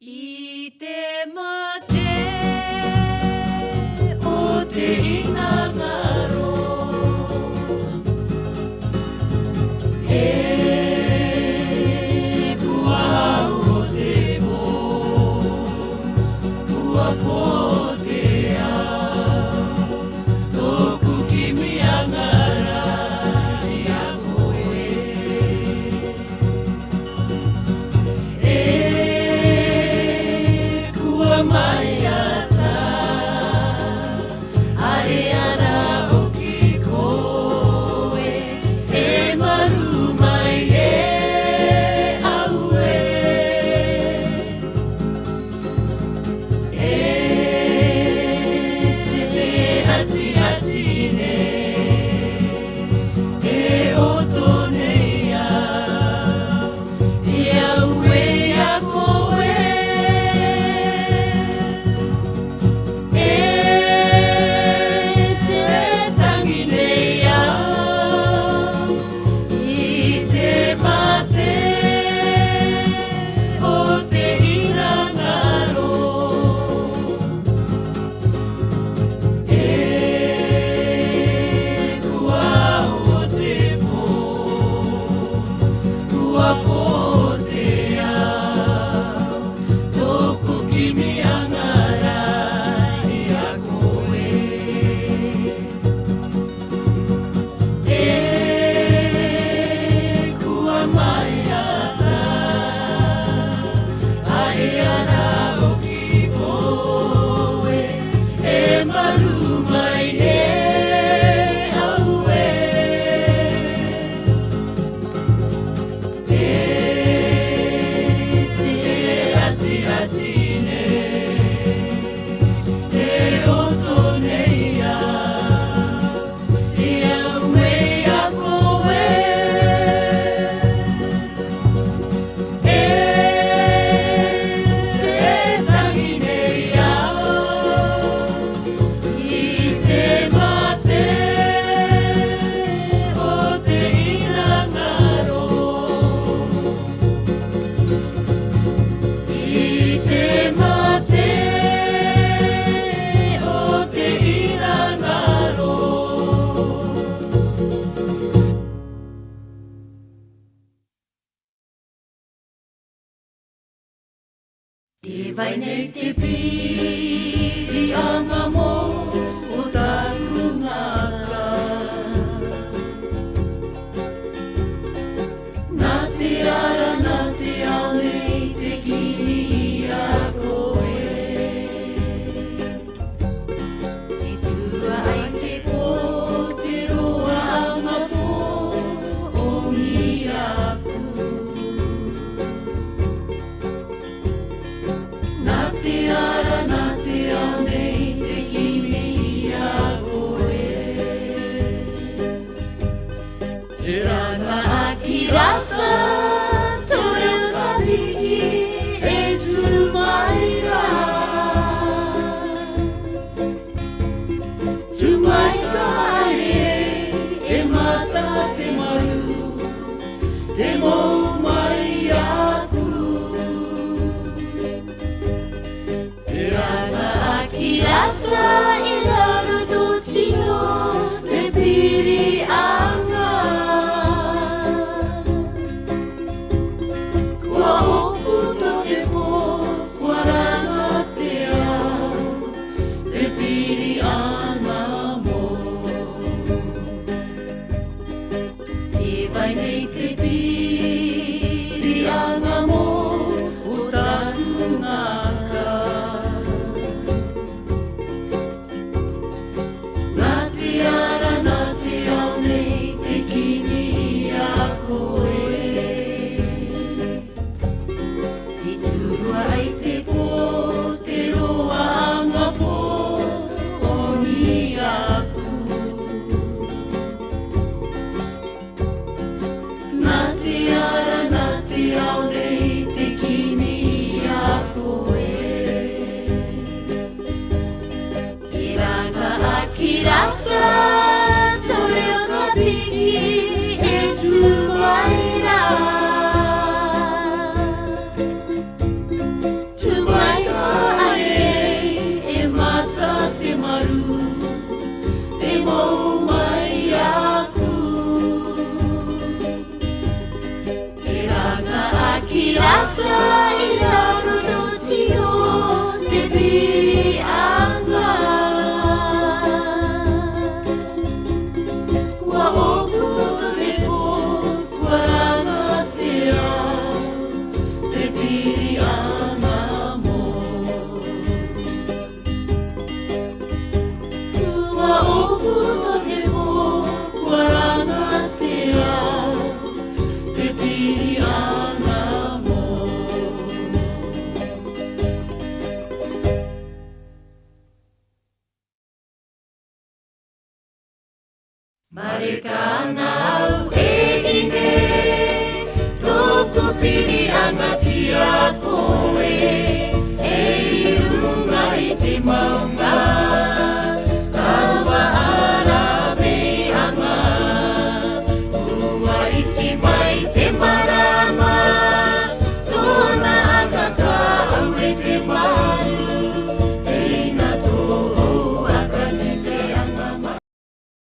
いてまておていながろえぶわおでもぶわこでやとくきみやがらやこえMayata Areara okikoe e maru mai e aue e te ati ati ne e oto ne ya aue ya koe Vai nei te piri anga mo o taku ngaka Nā te ara nā te ao nei te kini a koe Te tua ai te po te roa anga po o mi aku Nā te ara nā te ao nei te ki Akla ilarudotio tepi angla Wa okuto depo Warangatea tepi angamo Wa okuto depo Warangatea tepi angamo Mari ka na